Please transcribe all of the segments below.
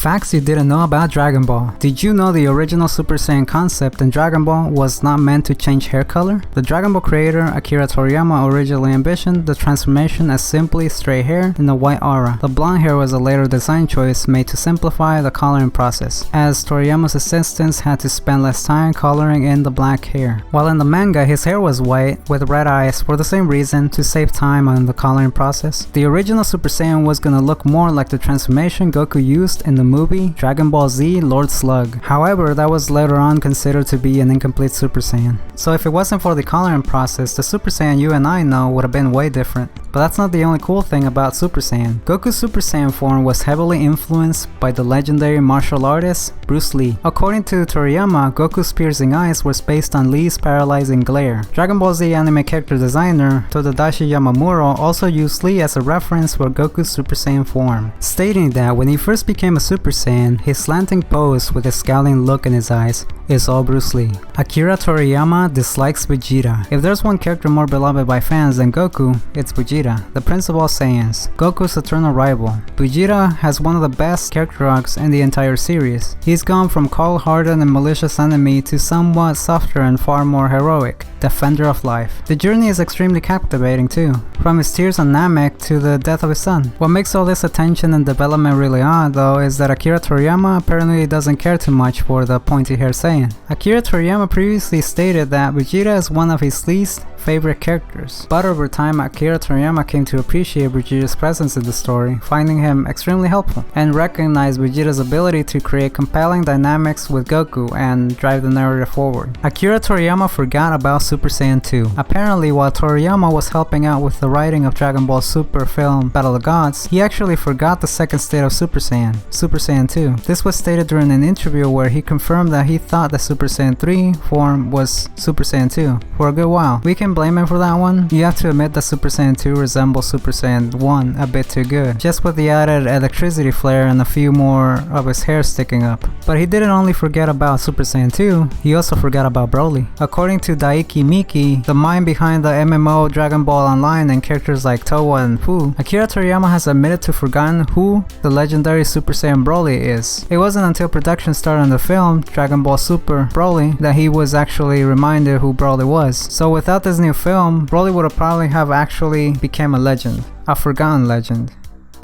Facts you didn't know about Dragon Ball. Did you know the original Super Saiyan concept in Dragon Ball was not meant to change hair color? The Dragon Ball creator Akira Toriyama originally envisioned the transformation as simply straight hair and a white aura. The blonde hair was a later design choice made to simplify the coloring process, as Toriyama's assistants had to spend less time coloring in the black hair. While in the manga his hair was white with red eyes for the same reason, to save time on the coloring process. The original Super Saiyan was gonna look more like the transformation Goku used in the movie Dragon Ball Z Lord Slug. However, that was later on considered to be an incomplete Super Saiyan. So if it wasn't for the coloring process, the Super Saiyan you and I know would have been way different. But that's not the only cool thing about Super Saiyan. Goku's Super Saiyan form was heavily influenced by the legendary martial artist Bruce Lee. According to Toriyama, Goku's piercing eyes were based on Lee's paralyzing glare. Dragon Ball Z anime character designer Tadadashi Yamamuro also used Lee as a reference for Goku's Super Saiyan form, stating that when he first became a Super Saiyan, his slanting pose with a scowling look in his eyes is all Bruce Lee. Akira Toriyama dislikes Vegeta. If there's one character more beloved by fans than Goku, it's Vegeta, the Prince of all Saiyans, Goku's eternal rival. Vegeta has one of the best character arcs in the entire series. He's gone from cold-hearted and malicious enemy to somewhat softer and far more heroic defender of life. The journey is extremely captivating too, from his tears on Namek to the death of his son. What makes all this attention and development really odd though is that Akira Toriyama apparently doesn't care too much for the pointy-haired Saiyan. Akira Toriyama previously stated that Vegeta is one of his least favorite characters, but over time Akira Toriyama came to appreciate Vegeta's presence in the story, finding him extremely helpful, and recognized Vegeta's ability to create compelling dynamics with Goku and drive the narrative forward. Akira Toriyama forgot about Super Saiyan 2. Apparently, while Toriyama was helping out with the writing of Dragon Ball Super film Battle of the Gods, he actually forgot the second state of Super Saiyan, Super Saiyan 2. This was stated during an interview where he confirmed that he thought the Super Saiyan 3 form was Super Saiyan 2 for a good while. We can blame him for that one. You have to admit that Super Saiyan 2 resembles Super Saiyan 1 a bit too good, just with the added electricity flare and a few more of his hair sticking up. But he didn't only forget about Super Saiyan 2, he also forgot about Broly. According to Daiki Miki, the mind behind the MMO Dragon Ball Online and characters like Towa and Fu, Akira Toriyama has admitted to forgotten who the legendary Super Saiyan Broly is. It wasn't until production started on the film Dragon Ball Super Broly that he was actually reminded who Broly was. So without this new film, Broly would have probably have actually become a legend, a forgotten legend.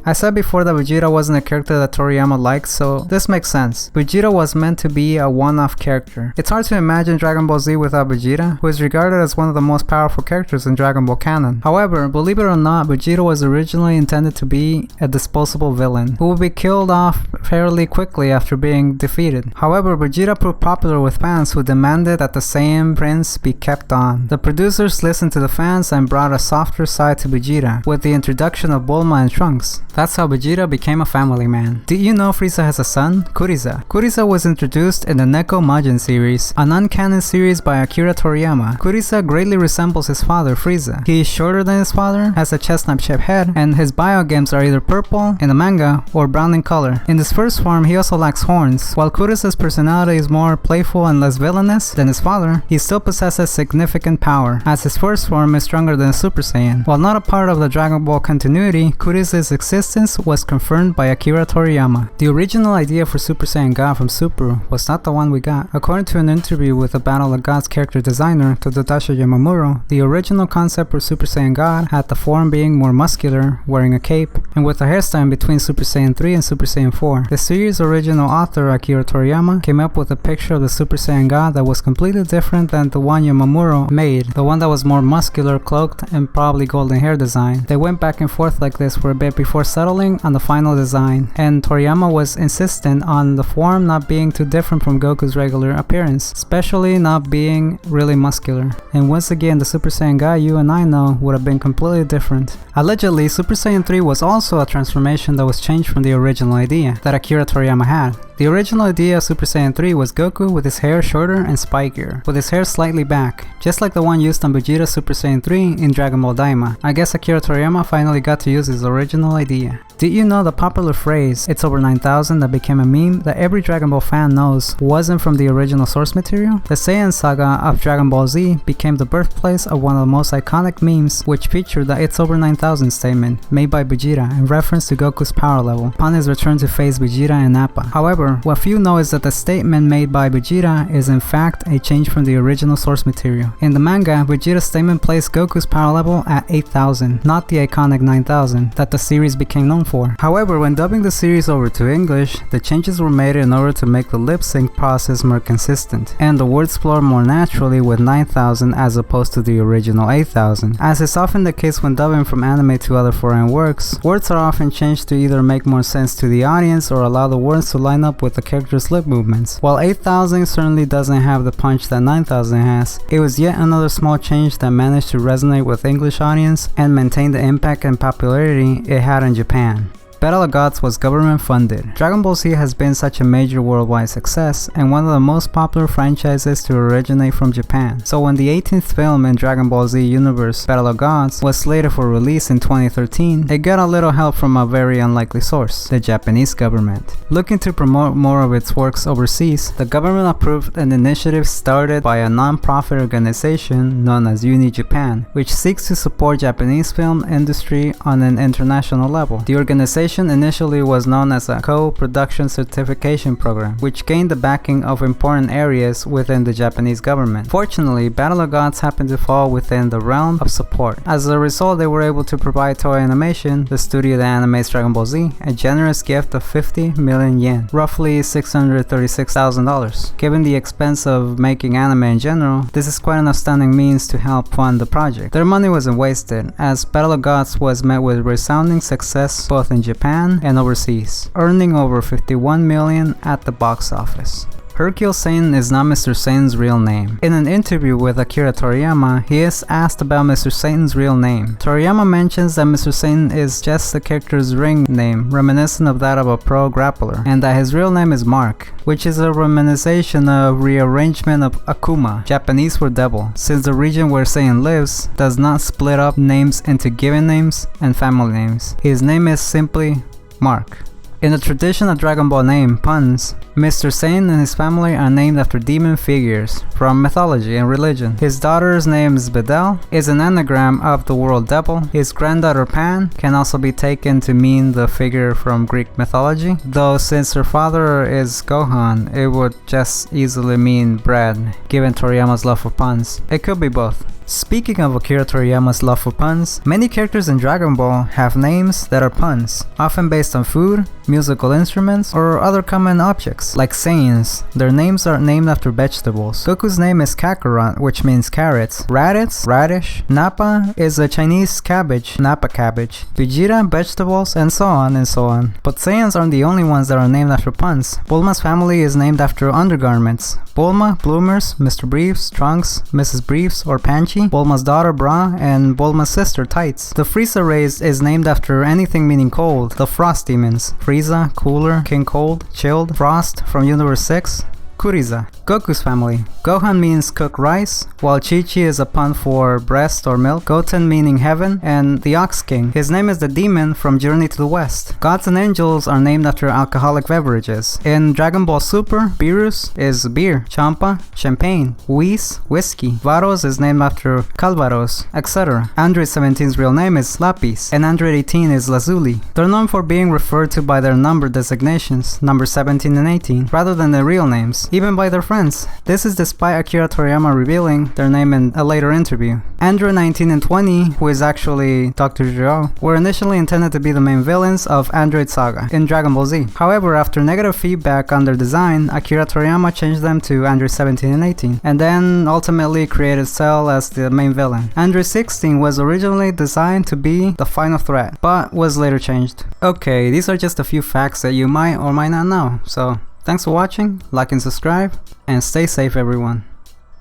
I said before that Vegeta wasn't a character that Toriyama liked, so this makes sense. Vegeta was meant to be a one-off character. It's hard to imagine Dragon Ball Z without Vegeta, who is regarded as one of the most powerful characters in Dragon Ball canon. However, believe it or not, Vegeta was originally intended to be a disposable villain, who would be killed off fairly quickly after being defeated. However, Vegeta proved popular with fans who demanded that the Saiyan Prince be kept on. The producers listened to the fans and brought a softer side to Vegeta, with the introduction of Bulma and Trunks. That's how Vegeta became a family man. Did you know Frieza has a son, Kuriza? Kuriza was introduced in the Neko Majin series, a non-canon series by Akira Toriyama. Kuriza greatly resembles his father, Frieza. He is shorter than his father, has a chestnut-shaped head, and his biogems are either purple in the manga or brown in color. In this first form, he also lacks horns. While Kuriza's personality is more playful and less villainous than his father, he still possesses significant power, as his first form is stronger than a Super Saiyan. While not a part of the Dragon Ball continuity, Kuriza's existence was confirmed by Akira Toriyama. The original idea for Super Saiyan God from Super was not the one we got. According to an interview with the Battle of Gods character designer Tadadashi Yamamuro, the original concept for Super Saiyan God had the form being more muscular, wearing a cape, and with a hairstyle in between Super Saiyan 3 and Super Saiyan 4. The series' original author Akira Toriyama came up with a picture of the Super Saiyan God that was completely different than the one Yamamuro made, the one that was more muscular, cloaked, and probably golden hair design. They went back and forth like this for a bit before settling on the final design, and Toriyama was insistent on the form not being too different from Goku's regular appearance, especially not being really muscular. And once again, the Super Saiyan guy you and I know would have been completely different. Allegedly, Super Saiyan 3 was also a transformation that was changed from the original idea that Akira Toriyama had. The original idea of Super Saiyan 3 was Goku with his hair shorter and spikier, with his hair slightly back, just like the one used on Vegeta Super Saiyan 3 in Dragon Ball Daima. I guess Akira Toriyama finally got to use his original idea. Did you know the popular phrase, "It's over 9,000" that became a meme that every Dragon Ball fan knows wasn't from the original source material? The Saiyan saga of Dragon Ball Z became the birthplace of one of the most iconic memes, which featured the "It's over 9,000" statement made by Vegeta in reference to Goku's power level upon his return to face Vegeta and Nappa. However, what few know is that the statement made by Vegeta is in fact a change from the original source material. In the manga, Vegeta's statement placed Goku's power level at 8,000, not the iconic 9,000 that the series became known for. However, when dubbing the series over to English, the changes were made in order to make the lip sync process more consistent, and the words flow more naturally with 9,000 as opposed to the original 8,000. As is often the case when dubbing from anime to other foreign works, words are often changed to either make more sense to the audience or allow the words to line up with the character's lip movements. While 8,000 certainly doesn't have the punch that 9,000 has, it was yet another small change that managed to resonate with English audience and maintain the impact and popularity it had in Japan. Battle of Gods was government funded. Dragon Ball Z has been such a major worldwide success and one of the most popular franchises to originate from Japan. So when the 18th film in Dragon Ball Z universe, Battle of Gods, was slated for release in 2013, it got a little help from a very unlikely source, the Japanese government. Looking to promote more of its works overseas, the government approved an initiative started by a non-profit organization known as Uni Japan, which seeks to support Japanese film industry on an international level. The organization initially was known as a co-production certification program, which gained the backing of important areas within the Japanese government. Fortunately, Battle of Gods happened to fall within the realm of support. As a result, they were able to provide Toei Animation, the studio that animates Dragon Ball Z, a generous gift of 50 million yen, roughly $636,000. Given the expense of making anime in general, this is quite an outstanding means to help fund the project. Their money wasn't wasted, as Battle of Gods was met with resounding success both in Japan and overseas, earning over 51 million at the box office. Hercule Satan is not Mr. Satan's real name. In an interview with Akira Toriyama, he is asked about Mr. Satan's real name. Toriyama mentions that Mr. Satan is just the character's ring name, reminiscent of that of a pro grappler, and that his real name is Mark, which is a reminiscence of rearrangement of Akuma, Japanese for devil, since the region where Satan lives does not split up names into given names and family names. His name is simply Mark. In the tradition of Dragon Ball name puns, Mr. Satan and his family are named after demon figures from mythology and religion. His daughter's name is Bedel, is an anagram of the world devil. His granddaughter Pan can also be taken to mean the figure from Greek mythology, though since her father is Gohan, it would just easily mean bread, given Toriyama's love for puns. It could be both. Speaking of Akira Toriyama's love for puns, many characters in Dragon Ball have names that are puns, often based on food, musical instruments, or other common objects. Like Saiyans, their names are named after vegetables. Goku's name is Kakarot, which means carrots. Raditz, radish. Nappa is a Chinese cabbage, Nappa cabbage. Vegeta, vegetables, and so on and so on. But Saiyans aren't the only ones that are named after puns. Bulma's family is named after undergarments. Bulma, bloomers, Mr. Briefs, trunks, Mrs. Briefs, or Panchi. Bulma's daughter Bra, and Bulma's sister Tights. The Frieza race is named after anything meaning cold, the Frost demons. Frieza, Cooler, King Cold, Chilled, Frost from Universe 6, Kuriza. Goku's family. Gohan means cook rice, while Chi-Chi is a pun for breast or milk, Goten meaning heaven, and the Ox King. His name is the demon from Journey to the West. Gods and angels are named after alcoholic beverages. In Dragon Ball Super, Beerus is beer, Champa, champagne, Whis, whiskey, Varos is named after Calvados, etc. Android 17's real name is Lapis, and Android 18 is Lazuli. They're known for being referred to by their number designations, number 17 and 18, rather than their real names, even by their friends. This is despite Akira Toriyama revealing their name in a later interview. Android 19 and 20, who is actually Dr. Gero, were initially intended to be the main villains of Android Saga in Dragon Ball Z. However, after negative feedback on their design, Akira Toriyama changed them to Android 17 and 18, and then ultimately created Cell as the main villain. Android 16 was originally designed to be the final threat, but was later changed. Okay, these are just a few facts that you might or might not know, so thanks for watching, like and subscribe, and stay safe everyone.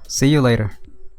See you later.